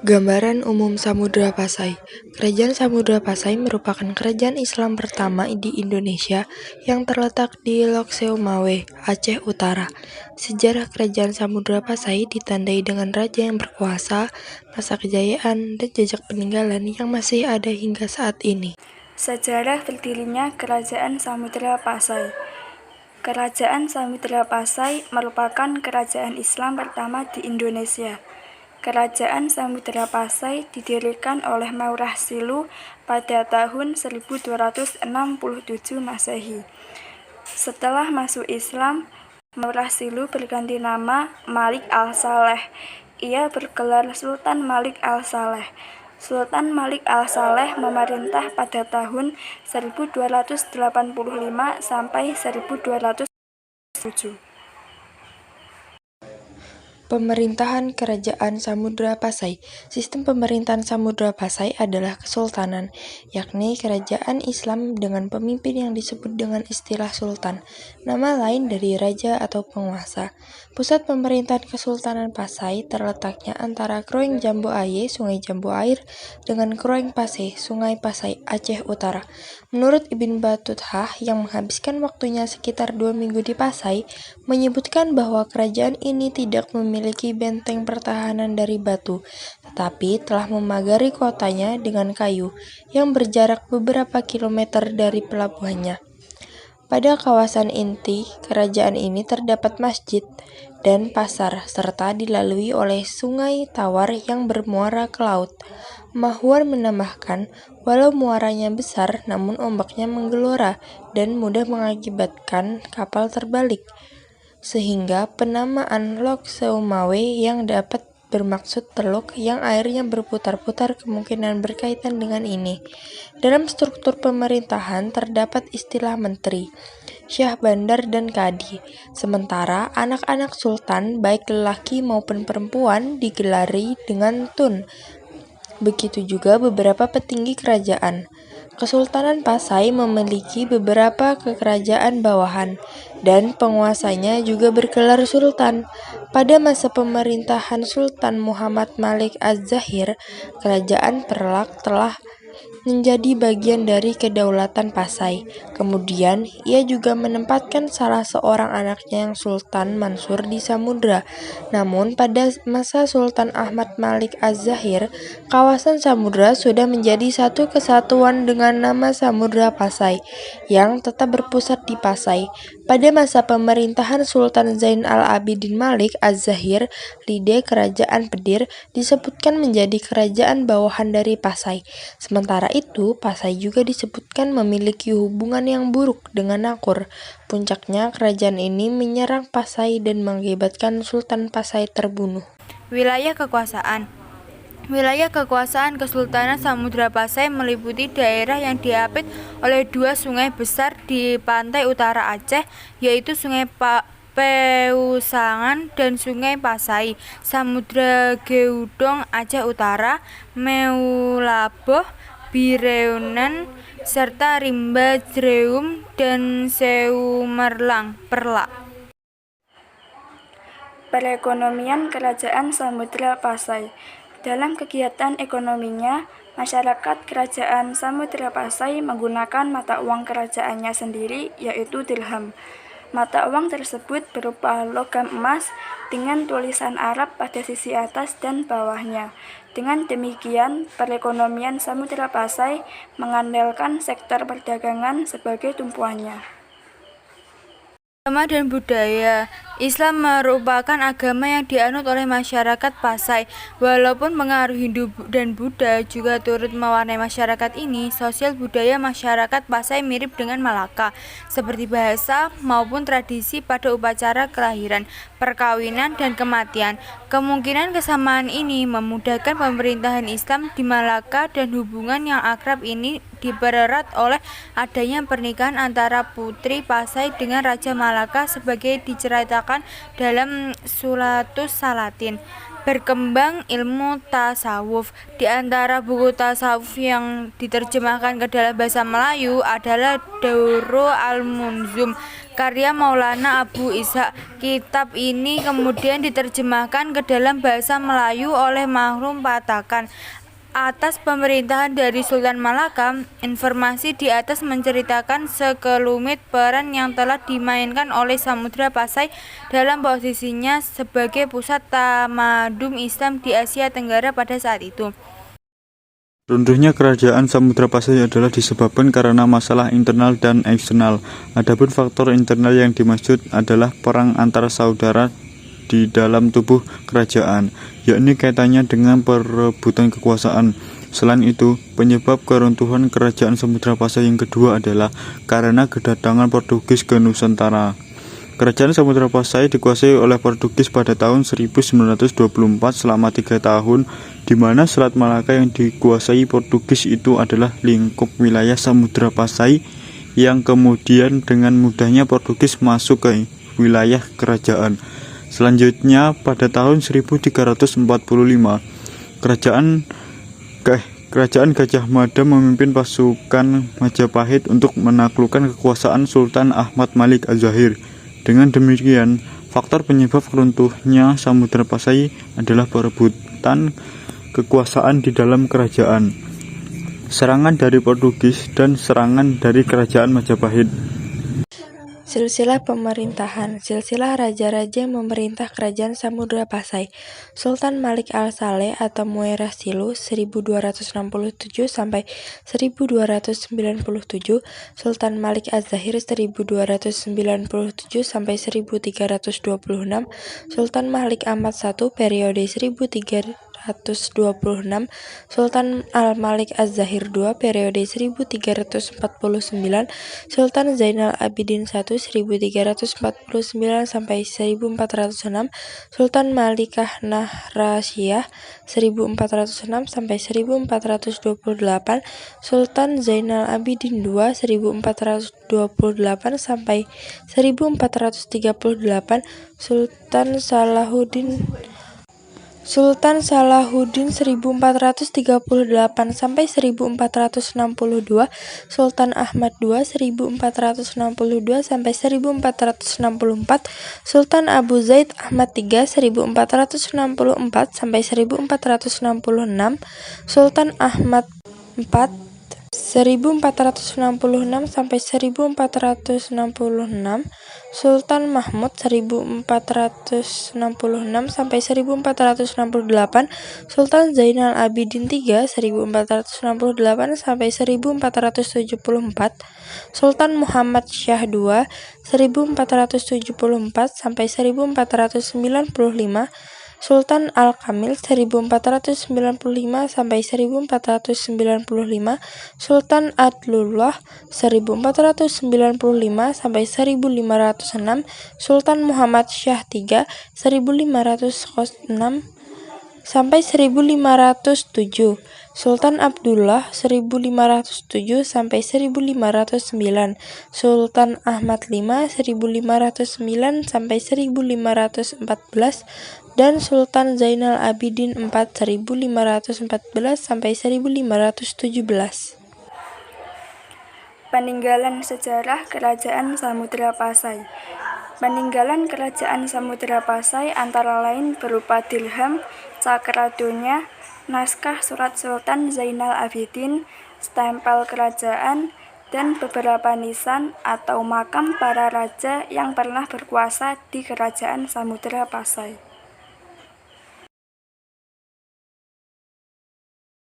Gambaran umum Samudra Pasai. Kerajaan Samudra Pasai merupakan kerajaan Islam pertama di Indonesia yang terletak di Lok Seumawe, Aceh Utara. Sejarah kerajaan Samudra Pasai ditandai dengan raja yang berkuasa, masa kejayaan, dan jejak peninggalan yang masih ada hingga saat ini. Sejarah berdirinya Kerajaan Samudra Pasai. Kerajaan Samudra Pasai merupakan kerajaan Islam pertama di Indonesia. Kerajaan Samudra Pasai didirikan oleh Maurah Silu pada tahun 1267 Masehi. Setelah masuk Islam, Maurah Silu berganti nama Malik Al-Saleh. Ia bergelar Sultan Malik Al-Saleh. Sultan Malik Al-Saleh memerintah pada tahun 1285 sampai 1207. Pemerintahan Kerajaan Samudra Pasai. Sistem pemerintahan Samudra Pasai adalah kesultanan, yakni kerajaan Islam dengan pemimpin yang disebut dengan istilah sultan, nama lain dari raja atau penguasa. Pusat pemerintahan Kesultanan Pasai terletaknya antara Kroeng Jambu Aye, Sungai Jambu Air, dengan Kroeng Pasai, Sungai Pasai, Aceh Utara. Menurut Ibn Battuta yang menghabiskan waktunya sekitar 2 minggu di Pasai, menyebutkan bahwa kerajaan ini tidak memiliki benteng pertahanan dari batu, tetapi telah memagari kotanya dengan kayu yang berjarak beberapa kilometer dari pelabuhannya. Pada kawasan inti kerajaan ini terdapat masjid dan pasar, serta dilalui oleh sungai tawar yang bermuara ke laut. Mahwan menambahkan, walau muaranya besar, namun ombaknya menggelora dan mudah mengakibatkan kapal terbalik, sehingga penamaan Lok Seumawe yang dapat bermaksud teluk yang airnya berputar-putar kemungkinan berkaitan dengan ini. Dalam struktur pemerintahan terdapat istilah menteri, syah bandar, dan kadi. Sementara anak-anak sultan, baik lelaki maupun perempuan, digelari dengan tun. Begitu juga beberapa petinggi kerajaan. Kesultanan Pasai memiliki beberapa kekerajaan bawahan, dan penguasanya juga bergelar sultan. Pada masa pemerintahan Sultan Muhammad Malik Az-Zahir, kerajaan Perlak telah menjadi bagian dari kedaulatan Pasai. Kemudian, ia juga menempatkan salah seorang anaknya yang Sultan Mansur di Samudra. Namun, pada masa Sultan Ahmad Malik Az-Zahir, kawasan Samudra sudah menjadi satu kesatuan dengan nama Samudra Pasai, yang tetap berpusat di Pasai. Pada masa pemerintahan Sultan Zain al-Abidin Malik Az-Zahir, Lide Kerajaan Pedir disebutkan menjadi kerajaan bawahan dari Pasai. Sementara itu, Pasai juga disebutkan memiliki hubungan yang buruk dengan Nakur. Puncaknya, kerajaan ini menyerang Pasai dan mengakibatkan Sultan Pasai terbunuh. Wilayah kekuasaan. Wilayah kekuasaan Kesultanan Samudra Pasai meliputi daerah yang diapit oleh dua sungai besar di pantai utara Aceh, yaitu Sungai Peusangan dan Sungai Pasai. Samudra Geudong Aceh Utara, Meulaboh, Bireunan, serta Rimba Jreum dan Seumerlang Perlak. Perekonomian Kerajaan Samudra Pasai. Dalam kegiatan ekonominya, masyarakat Kerajaan Samudra Pasai menggunakan mata uang kerajaannya sendiri, yaitu dirham. Mata uang tersebut berupa logam emas dengan tulisan Arab pada sisi atas dan bawahnya. Dengan demikian, perekonomian Samudra Pasai mengandalkan sektor perdagangan sebagai tumpuannya. Agama dan budaya. Islam merupakan agama yang dianut oleh masyarakat Pasai. Walaupun pengaruh Hindu dan Buddha juga turut mewarnai masyarakat ini, sosial budaya masyarakat Pasai mirip dengan Malaka, seperti bahasa maupun tradisi pada upacara kelahiran, perkawinan, dan kematian. Kemungkinan kesamaan ini memudahkan pemerintahan Islam di Malaka dan hubungan yang akrab ini dipererat oleh adanya pernikahan antara Putri Pasai dengan Raja Malaka sebagai diceritakan dalam Sulatus Salatin. Berkembang ilmu tasawuf. Di antara buku tasawuf yang diterjemahkan ke dalam bahasa Melayu adalah Daurul Al-Munzum karya Maulana Abu Ishaq. Kitab ini kemudian diterjemahkan ke dalam bahasa Melayu oleh Mahrum Patakan. Atas pemerintahan dari Sultan Malaka, informasi di atas menceritakan sekelumit peran yang telah dimainkan oleh Samudra Pasai dalam posisinya sebagai pusat tamadun Islam di Asia Tenggara pada saat itu. Runtuhnya kerajaan Samudra Pasai adalah disebabkan karena masalah internal dan eksternal. Adapun faktor internal yang dimaksud adalah perang antara saudara di dalam tubuh kerajaan, yakni kaitannya dengan perebutan kekuasaan. Selain itu, penyebab keruntuhan kerajaan Samudra Pasai yang kedua adalah karena kedatangan Portugis ke Nusantara. Kerajaan Samudra Pasai dikuasai oleh Portugis pada tahun 1924 selama 3 tahun, di mana Selat Malaka yang dikuasai Portugis itu adalah lingkup wilayah Samudra Pasai yang kemudian dengan mudahnya Portugis masuk ke wilayah kerajaan. Selanjutnya pada tahun 1345, Kerajaan Gajah Mada memimpin pasukan Majapahit untuk menaklukkan kekuasaan Sultan Ahmad Malik Az-Zahir. Dengan demikian, faktor penyebab runtuhnya Samudra Pasai adalah perebutan kekuasaan di dalam kerajaan, serangan dari Portugis, dan serangan dari Kerajaan Majapahit. Silsilah pemerintahan. Silsilah raja-raja yang memerintah kerajaan Samudra Pasai. Sultan Malik Al-Saleh atau Muairashilu 1267 sampai 1297, Sultan Malik Az-Zahir 1297 sampai 1326, Sultan Malik Ahmad I periode 1326, Sultan Al-Malik Az-Zahir II periode 1349, Sultan Zainal Abidin I 1349 sampai 1406, Sultan Malikah Nahrasiyah 1406 sampai 1428, Sultan Zainal Abidin II 1428 sampai 1438, Sultan Salahuddin 1438 sampai 1462, Sultan Ahmad II 1462 sampai 1464, Sultan Abu Zaid Ahmad III 1464 sampai 1466, Sultan Ahmad IV 1466 sampai 1466, Sultan Mahmud 1466 sampai 1468, Sultan Zainal Abidin III 1468 sampai 1474, Sultan Muhammad Syah II 1474 sampai 1495, Sultan Al-Kamil 1495 sampai 1495, Sultan Adlullah 1495 sampai 1506, Sultan Muhammad Syah III 1506 sampai 1507, Sultan Abdullah 1507 sampai 1509, Sultan Ahmad V 1509 sampai 1514, dan Sultan Zainal Abidin IV 1514 sampai 1517. Peninggalan sejarah Kerajaan Samudra Pasai. Peninggalan Kerajaan Samudra Pasai antara lain berupa dirham, cakradonya, naskah surat Sultan Zainal Abidin, stempel kerajaan, dan beberapa nisan atau makam para raja yang pernah berkuasa di Kerajaan Samudra Pasai.